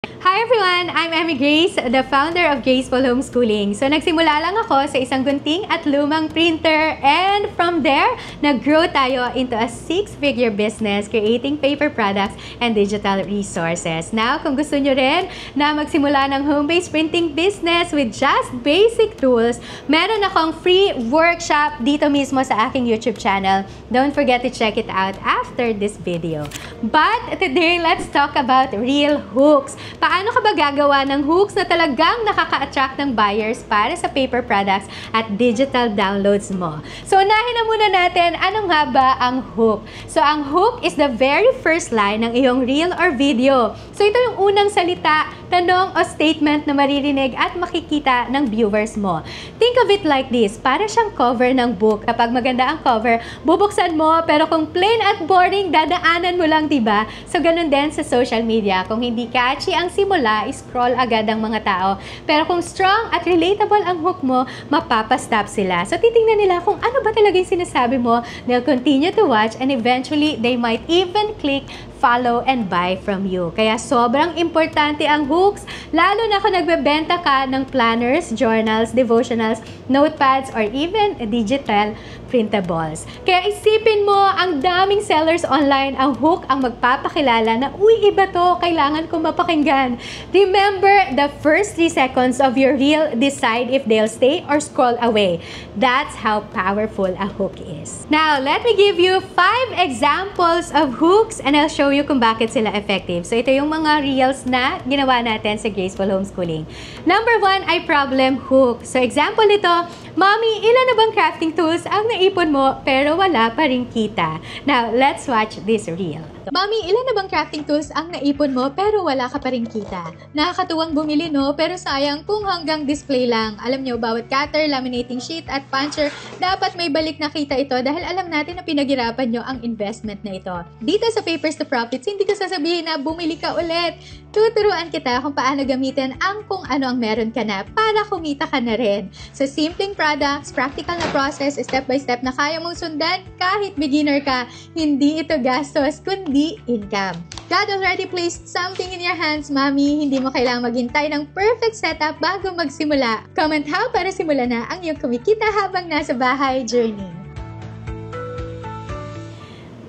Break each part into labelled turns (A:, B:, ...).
A: Hi everyone! I'm Emmy Grace, the founder of Graceful Homeschooling. So nagsimula lang ako sa isang gunting at lumang printer, and from there, nag-grow tayo into a 6-figure business creating paper products and digital resources. Now, kung gusto nyo rin na magsimula ng home-based printing business with just basic tools, meron akong free workshop dito mismo sa aking YouTube channel. Don't forget to check it out after this video. But today, let's talk about real hooks. Paano ka ba gagawa ng hooks na talagang nakaka-attract ng buyers para sa paper products at digital downloads mo? So, unahin na muna natin, ano nga ba ang hook? So, ang hook is the very first line ng iyong reel or video. So, ito yung unang salita, tanong o statement na maririnig at makikita ng viewers mo. Think of it like this, para siyang cover ng book. Kapag maganda ang cover, bubuksan mo, pero kung plain at boring, dadaanan mo lang, diba? So, ganun din sa social media. Kung hindi catchy ang simula, scroll agad ang mga tao. Pero kung strong at relatable ang hook mo, mapapastop sila. So, titingnan nila kung ano ba talaga yung sinasabi mo. They'll continue to watch and eventually, they might even click follow and buy from you. Kaya sobrang importante ang hooks, lalo na kung nagbebenta ka ng planners, journals, devotionals, notepads, or even digital printables. Kaya isipin mo, ang daming sellers online, ang hook ang magpapakilala na, uy, iba to, kailangan ko mapakinggan. Remember, the first 3 seconds of your reel decide if they'll stay or scroll away. That's how powerful a hook is. Now, let me give you 5 examples of hooks and I'll show you kung bakit sila effective. So, ito yung mga reels na ginawa natin sa Graceful Homeschooling. Number 1 ay problem hook. So, example nito, Mommy, ilan na bang crafting tools ang naipon mo pero wala pa rin kita? Now, let's watch this reel. Mommy, ilan na bang crafting tools ang naipon mo pero wala ka pa rin kita? Nakakatuwang bumili, no? Pero sayang kung hanggang display lang. Alam nyo, bawat cutter, laminating sheet at puncher, dapat may balik na kita ito dahil alam natin na pinaghirapan nyo ang investment na ito. Dito sa Papers to Profits, hindi ko sasabihin na bumili ka ulit. Tuturuan kita kung paano gamitin ang kung ano ang meron ka na para kumita ka na rin. So, simpleng products, practical na process, step by step na kaya mong sundan kahit beginner ka. Hindi ito gastos, kundi income. God already placed something in your hands, Mommy. Hindi mo kailangang maghintay ng perfect setup bago magsimula. Comment how para simulan na ang iyong kumikita habang nasa bahay journey.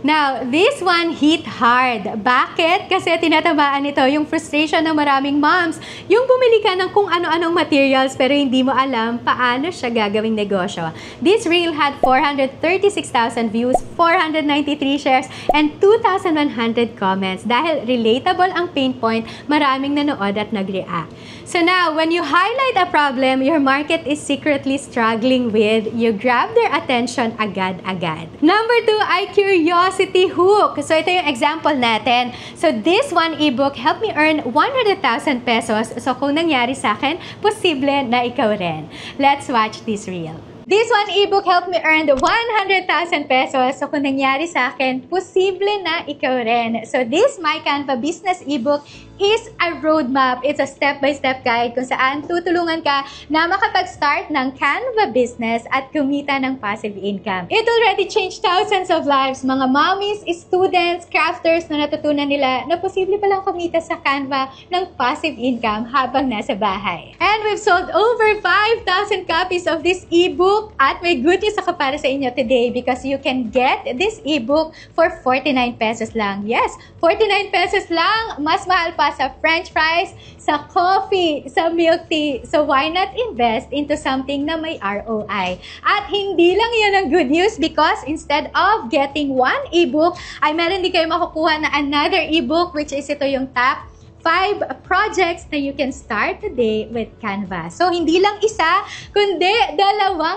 A: Now, this one hit hard. Bakit? Kasi tinatamaan nito yung frustration ng maraming moms. Yung bumili ka ng kung ano-anong materials pero hindi mo alam paano siya gagawing negosyo. This reel had 436,000 views, 493 shares, and 2,100 comments. Dahil relatable ang pain point, maraming nanood at nag-react. So now, when you highlight a problem your market is secretly struggling with, you grab their attention agad-agad. Number 2 ay curiosity hook. So ito yung example natin. So this one ebook helped me earn 100,000 pesos. So kung nangyari sa akin, posible na ikaw rin. Let's watch this reel. This one ebook helped me earn 100,000 pesos. So, kung nangyari sa akin, posible na ikaw rin. So, this My Canva Business ebook is a roadmap. It's a step-by-step guide kung saan tutulungan ka na makapag-start ng Canva business at kumita ng passive income. It already changed thousands of lives. Mga mommies, students, crafters na natutunan nila na posible palang kumita sa Canva ng passive income habang nasa bahay. And we've sold over 5,000 copies of this ebook. At may good news ako para sa inyo today because you can get this ebook for 49 pesos lang. Yes, 49 pesos lang. Mas mahal pa sa french fries, sa coffee, sa milk tea. So why not invest into something na may ROI? At hindi lang yan ang good news because instead of getting one ebook, ay meron din kayo makukuha na another ebook which is ito yung top 5 projects na you can start today with Canva. So, hindi lang isa, kundi 2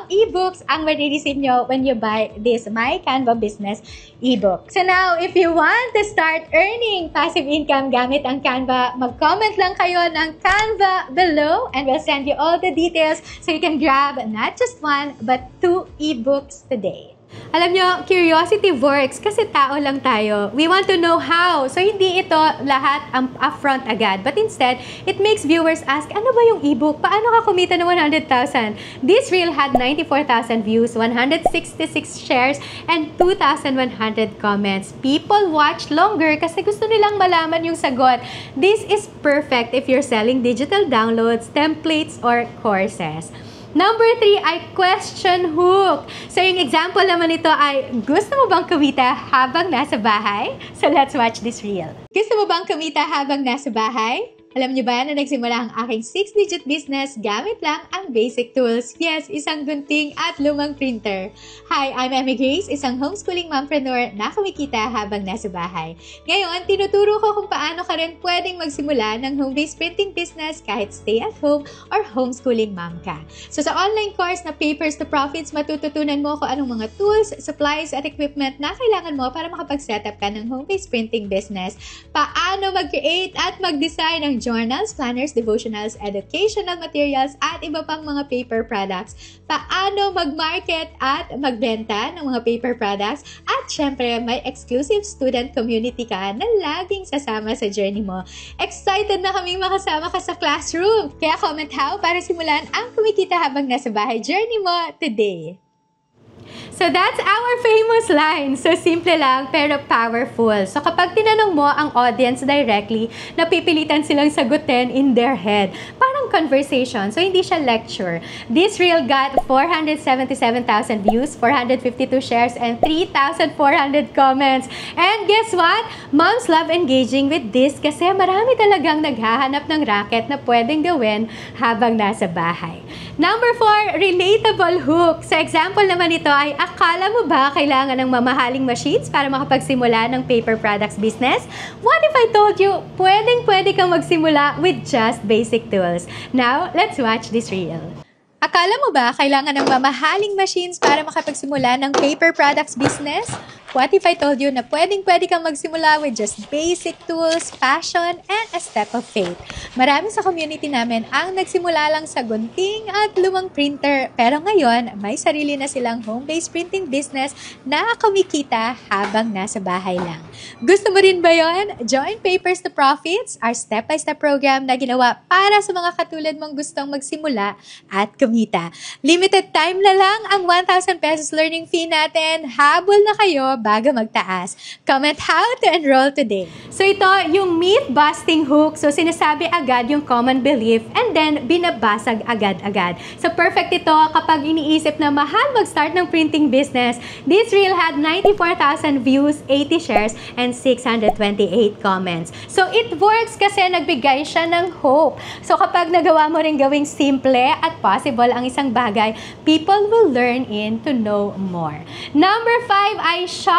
A: ebooks ang marireceive nyo when you buy this My Canva Business ebook. So now, if you want to start earning passive income gamit ang Canva, mag-comment lang kayo ng Canva below and we'll send you all the details so you can grab not just 1 but 2 ebooks today. Alam nyo, curiosity works kasi tao lang tayo. We want to know how. So, hindi ito lahat upfront agad. But instead, it makes viewers ask, ano ba yung ebook? Paano ka kumita ng 100,000? This reel had 94,000 views, 166 shares, and 2,100 comments. People watch longer kasi gusto nilang malaman yung sagot. This is perfect if you're selling digital downloads, templates, or courses. Number 3 ay question hook. So, yung example naman nito ay, gusto mo bang kumita habang nasa bahay? So, let's watch this reel. Gusto mo bang kumita habang nasa bahay? Alam niyo ba na nagsimula ang aking 6-digit business gamit lang ang basic tools? Yes, isang gunting at lumang printer. Hi, I'm Emmy Grace, isang homeschooling mompreneur na kumikita habang nasa bahay. Ngayon, tinuturo ko kung paano ka rin pwedeng magsimula ng home-based printing business kahit stay at home or homeschooling mom ka. So sa online course na Papers to Profits, matututunan mo kung anong mga tools, supplies at equipment na kailangan mo para makapag-setup ka ng home-based printing business, paano mag-create at mag-design ng journals, planners, devotionals, educational materials, at iba pang mga paper products. Paano mag-market at magbenta ng mga paper products. At syempre, may exclusive student community ka na laging sasama sa journey mo. Excited na kaming makasama ka sa classroom. Kaya comment how para simulan ang kumikita habang nasa bahay journey mo today. So that's our famous line. So simple lang pero powerful. So kapag tinanong mo ang audience directly, napipilitan silang sagutin in their head. Parang conversation. So hindi siya lecture. This reel got 477,000 views, 452 shares, and 3,400 comments. And guess what? Moms love engaging with this kasi marami talagang naghahanap ng racket na pwedeng gawin habang nasa bahay. Number 4, relatable hook. Sa example naman ito ay, akala mo ba kailangan ng mamahaling machines para makapagsimula ng paper products business? What if I told you, pwedeng-pwede kang magsimula with just basic tools? Now, let's watch this reel. Akala mo ba kailangan ng mamahaling machines para makapagsimula ng paper products business? What if I told you na pwedeng-pwede kang magsimula with just basic tools, passion, and a step of faith? Marami sa community namin ang nagsimula lang sa gunting at lumang printer, pero ngayon may sarili na silang home-based printing business na kumikita habang nasa bahay lang. Gusto mo rin ba yon? Join Papers to Profits, our step-by-step program na ginawa para sa mga katulad mong gustong magsimula at kumita. Limited time na lang ang 1,000 pesos learning fee natin. Habol na kayo bago magtaas. Comment how to enroll today. So ito, yung myth-busting hook. So sinasabi agad yung common belief and then binabasag agad-agad. So perfect ito kapag iniisip na mahal mag-start ng printing business. This reel had 94,000 views, 80 shares, and 628 comments. So it works kasi nagbigay siya ng hope. So kapag nagawa mo rin gawing simple at possible ang isang bagay, people will learn in to know more. Number 5 ay shock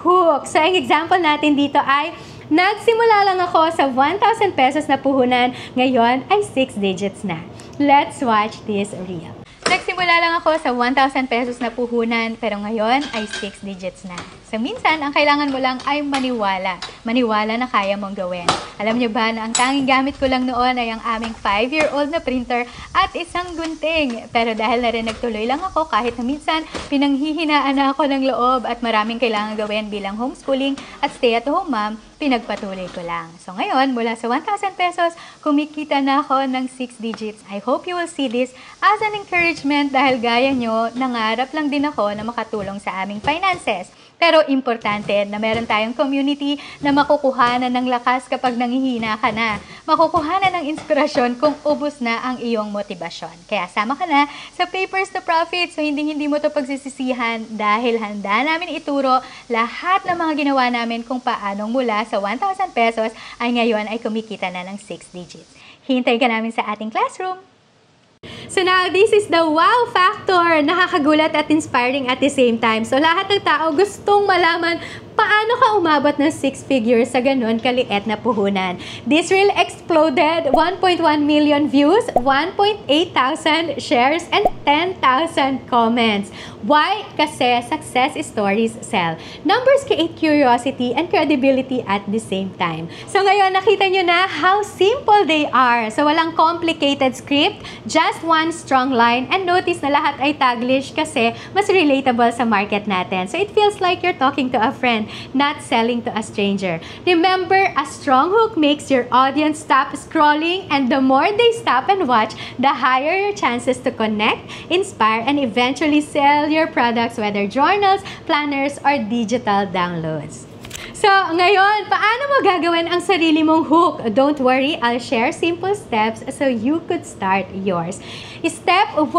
A: hook. So, ang example natin dito ay, nagsimula lang ako sa 1,000 pesos na puhunan, ngayon ay 6 digits na. Let's watch this reel. Nagsimula lang ako sa 1,000 pesos na puhunan, pero ngayon ay 6 digits na. So, minsan, ang kailangan mo lang ay maniwala. Maniwala na kaya mong gawin. Alam niyo ba na ang tanging gamit ko lang noon ay ang aming 5-year-old na printer at isang gunting. Pero dahil na rin nagtuloy lang ako kahit na minsan pinanghihinaan na ako ng loob at maraming kailangan gawin bilang homeschooling at stay-at-home mom, pinagpatuloy ko lang. So ngayon, mula sa 1,000 pesos, kumikita na ako ng 6 digits. I hope you will see this as an encouragement dahil gaya nyo, nangarap lang din ako na makatulong sa aming finances. Pero importante na meron tayong community na makukuhanan ng lakas kapag nangihina ka na. Makukuhanan ng inspirasyon kung ubos na ang iyong motibasyon. Kaya sama ka na sa Papers to Profits so hindi mo to pagsisisihan dahil handa namin ituro lahat ng mga ginawa namin kung paanong mula sa 1,000 pesos ay ngayon ay kumikita na ng 6 digits. Hintay ka namin sa ating classroom. So now, this is the wow factor. Nakakagulat at inspiring at the same time. So lahat ng tao gustong malaman paano ka umabot ng 6 figures sa ganun kaliit na puhunan? This reel exploded 1.1 million views, 1.8 thousand shares, and 10,000 comments. Why? Kasi success stories sell. Numbers create curiosity and credibility at the same time. So ngayon, nakita nyo na how simple they are. So walang complicated script, just one strong line, and notice na lahat ay Taglish kasi mas relatable sa market natin. So it feels like you're talking to a friend, not selling to a stranger. Remember, a strong hook makes your audience stop scrolling, and the more they stop and watch, the higher your chances to connect, inspire, and eventually sell your products, whether journals, planners, or digital downloads. So, ngayon, paano mo gagawin ang sarili mong hook? Don't worry, I'll share simple steps so you could start yours. Step 1,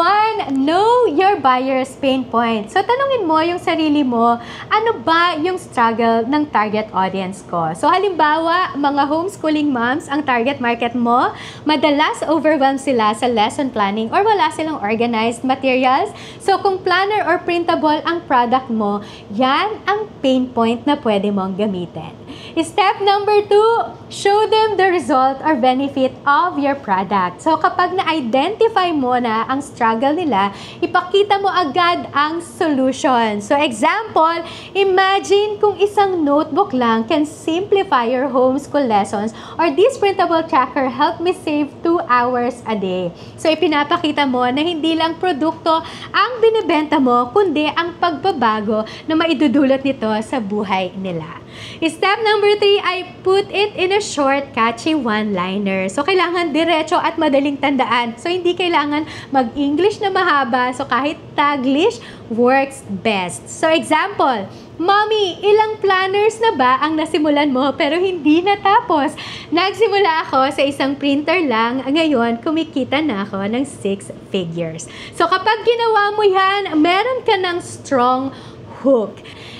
A: know your buyer's pain point. So, tanungin mo yung sarili mo, ano ba yung struggle ng target audience ko? So, halimbawa, mga homeschooling moms, ang target market mo, madalas overwhelmed sila sa lesson planning or wala silang organized materials. So, kung planner or printable ang product mo, yan ang pain point na pwede mong gamitin. Step number 2, show them the result or benefit of your product. So, kapag na-identify mo na ang struggle nila, ipakita mo agad ang solution. So, example, imagine kung isang notebook lang can simplify your homeschool lessons, or this printable tracker helped me save 2 hours a day. So, ipinapakita mo na hindi lang produkto ang binibenta mo, kundi ang pagbabago na maidudulot nito sa buhay nila. Step number 3, I put it in a short, catchy one-liner. So, kailangan diretso at madaling tandaan. So, hindi kailangan mag-English na mahaba. So, kahit Taglish works best. So, example, Mommy, ilang planners na ba ang nasimulan mo pero hindi natapos? Nagsimula ako sa isang printer lang. Ngayon, kumikita na ako ng 6 figures. So, kapag ginawa mo yan, meron ka ng strong hook.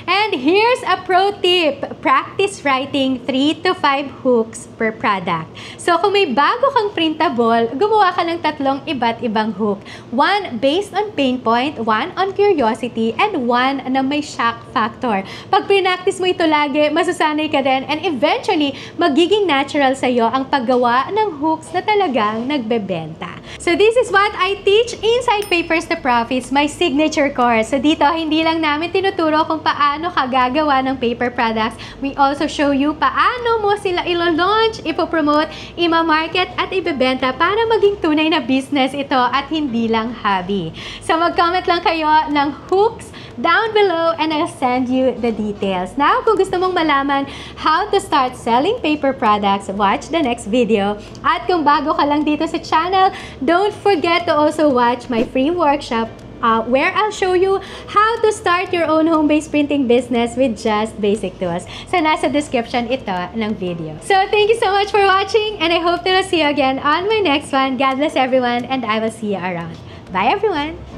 A: And here's a pro tip. Practice writing 3 to 5 hooks per product. So, kung may bago kang printable, gumawa ka ng 3 iba't ibang hook. 1 based on pain point, 1 on curiosity, and 1 na may shock factor. Pag pinaktis mo ito lagi, masasanay ka din, and eventually, magiging natural sa'yo ang paggawa ng hooks na talagang nagbebenta. So, this is what I teach inside Papers to Profits, my signature course. So, dito, hindi lang namin tinuturo kung paano ka gagawa ng paper products. We also show you paano mo sila ilo-launch, ipopromote, ima-market, at ibebenta para maging tunay na business ito at hindi lang hobby. So, mag-comment lang kayo ng hooks down below and I'll send you the details. Now, kung gusto mong malaman how to start selling paper products, watch the next video. At kung bago ka lang dito sa channel, don't forget to also watch my free workshop where I'll show you how to start your own home-based printing business with just basic tools. So, nasa description ito ng video. So, thank you so much for watching and I hope to see you again on my next one. God bless everyone and I will see you around. Bye everyone!